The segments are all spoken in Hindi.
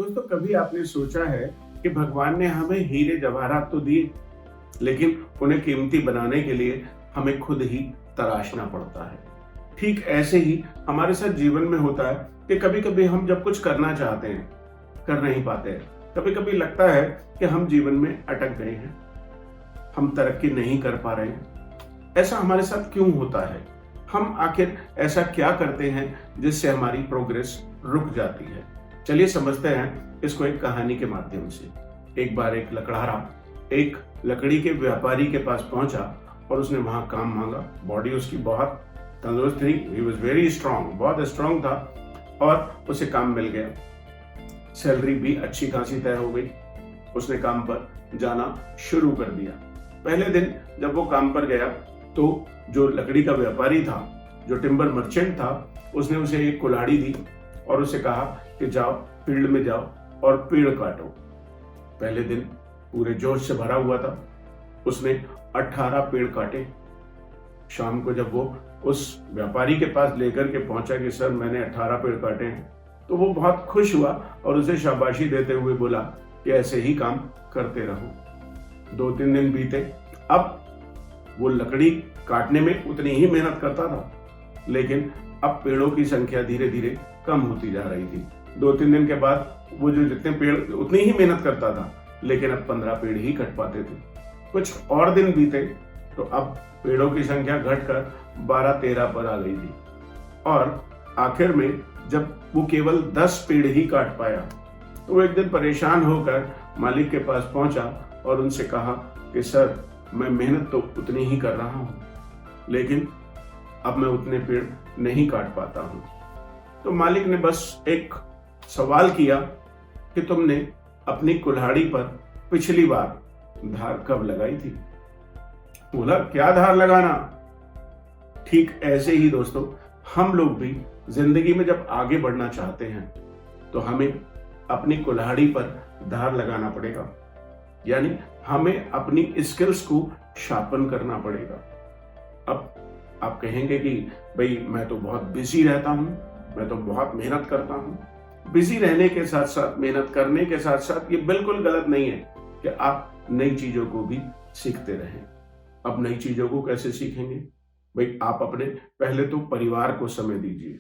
दोस्तों, कभी आपने सोचा है कि भगवान ने हमें हीरे जवाहरात तो दिए, लेकिन उन्हें कीमती बनाने के लिए हमें खुद ही तराशना पड़ता है। ठीक ऐसे ही हमारे साथ जीवन में होता है कि कभी-कभी हम जब कुछ करना चाहते हैं, कर नहीं पाते हैं। कभी-कभी लगता है कि हम जीवन में अटक गए हैं, हम तरक्की नहीं कर पा रहे हैं। ऐसा हमारे साथ क्यों होता है? हम आखिर ऐसा क्या करते हैं जिससे हमारी प्रोग्रेस रुक जाती है? चलिए समझते हैं इसको एक कहानी के माध्यम से। एक बार एक लकड़हारा एक लकड़ी के व्यापारी के पास पहुंचा और उसने वहां काम मांगा। बॉडी उसकी बहुत तंदुरुस्त थी, ही वाज वेरी स्ट्रांग, बहुत स्ट्रांग था और उसे काम मिल गया। सैलरी भी अच्छी खासी तय हो गई। उसने काम पर जाना शुरू कर दिया। पहले दिन जब वो काम पर गया तो जो लकड़ी का व्यापारी था, जो टिम्बर मर्चेंट था, उसने उसे एक कुल्हाड़ी दी और उसे कहा कि जाओ फील्ड में जाओ और पेड़ काटो। पहले दिन पूरे जोश से भरा हुआ था, उसने 18 पेड़ काटे। शाम को जब वो उस व्यापारी के पास लेकर के पहुंचा कि सर मैंने 18 पेड़ काटे हैं, तो वो बहुत खुश हुआ और उसे शाबाशी देते हुए बोला कि ऐसे ही काम करते रहो। 2-3 दिन बीते। अब वो लकड़ी काटने में उतनी ही मेहनत करता था, लेकिन अब पेड़ों की संख्या धीरे धीरे कम होती जा रही थी। 2-3 दिन के बाद वो जो जितने पेड़, उतनी ही मेहनत करता था, लेकिन अब 15 पेड़ ही कट पाते थे। कुछ और दिन बीते तो अब पेड़ों की संख्या घटकर 12-13 पर आ गई थी और आखिर में जब वो केवल 10 पेड़ ही काट पाया तो वो एक दिन परेशान होकर मालिक के पास पहुंचा और उनसे कहा कि सर मैं मेहनत तो उतनी ही कर रहा हूं, लेकिन अब मैं उतने पेड़ नहीं काट पाता हूं। तो मालिक ने बस एक सवाल किया कि तुमने अपनी कुल्हाड़ी पर पिछली बार धार कब लगाई थी? बोला क्या धार लगाना? ठीक ऐसे ही दोस्तों, हम लोग भी जिंदगी में जब आगे बढ़ना चाहते हैं तो हमें अपनी कुल्हाड़ी पर धार लगाना पड़ेगा, यानी हमें अपनी स्किल्स को शार्पन करना पड़ेगा। अब आप कहेंगे कि भाई मैं तो बहुत बिजी रहता हूं, मैं तो बहुत मेहनत करता हूं। बिजी रहने के साथ साथ, मेहनत करने के साथ साथ, ये बिल्कुल गलत नहीं है कि आप नई चीजों को भी सीखते रहें। अब नई चीजों को कैसे सीखेंगे? भाई आप अपने पहले तो परिवार को समय दीजिए,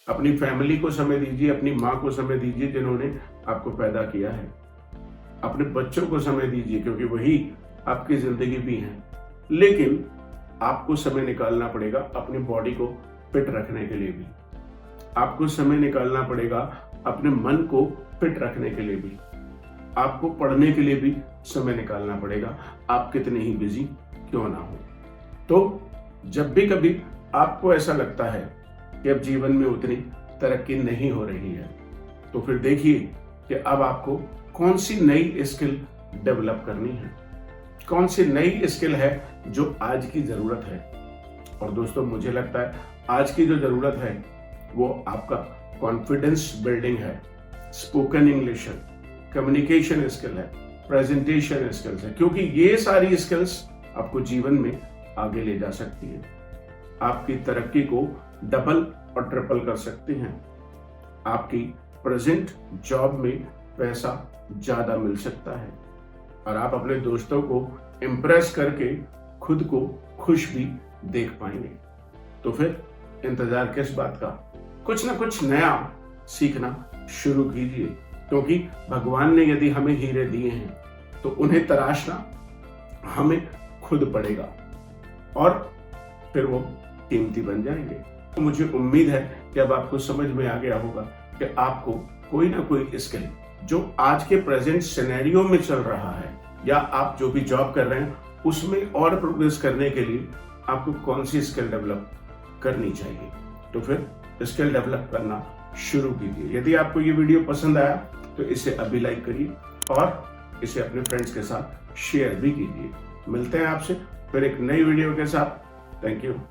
अपनी फैमिली को समय दीजिए, अपनी माँ को समय दीजिए जिन्होंने आपको पैदा किया है। अपने बच्चों को समय दीजिए क्योंकि वही आपकी जिंदगी भी है। लेकिन आपको समय निकालना पड़ेगा अपनी बॉडी को फिट रखने के लिए भी। आपको समय निकालना पड़ेगा अपने मन को फिट रखने के लिए भी। आपको पढ़ने के लिए भी समय निकालना पड़ेगा, आप कितने ही बिजी क्यों ना हो। तो जब भी कभी आपको ऐसा लगता है कि अब जीवन में उतनी तरक्की नहीं हो रही है, तो फिर देखिए कि अब आपको कौन सी नई स्किल डेवलप करनी है, कौन सी नई स्किल है जो आज की जरूरत है। और दोस्तों मुझे लगता है आज की जो जरूरत है वो आपका कॉन्फिडेंस बिल्डिंग है, स्पोकन इंग्लिश है, कम्युनिकेशन स्किल है, प्रेजेंटेशन स्किल्स है, क्योंकि ये सारी स्किल्स आपको जीवन में आगे ले जा सकती है, आपकी तरक्की को डबल और ट्रिपल कर सकती हैं। आपकी प्रेजेंट जॉब में पैसा ज्यादा मिल सकता है और आप अपने दोस्तों को इम्प्रेस करके खुद को खुश भी देख पाएंगे। तो फिर इंतजार किस बात का? कुछ ना कुछ नया सीखना शुरू कीजिए, क्योंकि भगवान ने यदि हमें हीरे दिए हैं तो उन्हें तराशना हमें खुद पड़ेगा और फिर वो कीमती बन जाएंगे। तो मुझे उम्मीद है कि अब आपको समझ में आ गया होगा कि आपको कोई ना कोई स्किल जो आज के प्रेजेंट सिनेरियो में चल रहा है, या आप जो भी जॉब कर रहे हैं उसमें और प्रोग्रेस करने के लिए आपको कौन सी स्किल डेवलप करनी चाहिए। तो फिर स्किल डेवलप करना शुरू कीजिए। यदि आपको ये वीडियो पसंद आया तो इसे अभी लाइक करिए और इसे अपने फ्रेंड्स के साथ शेयर भी कीजिए। मिलते हैं आपसे फिर एक नई वीडियो के साथ। Thank you.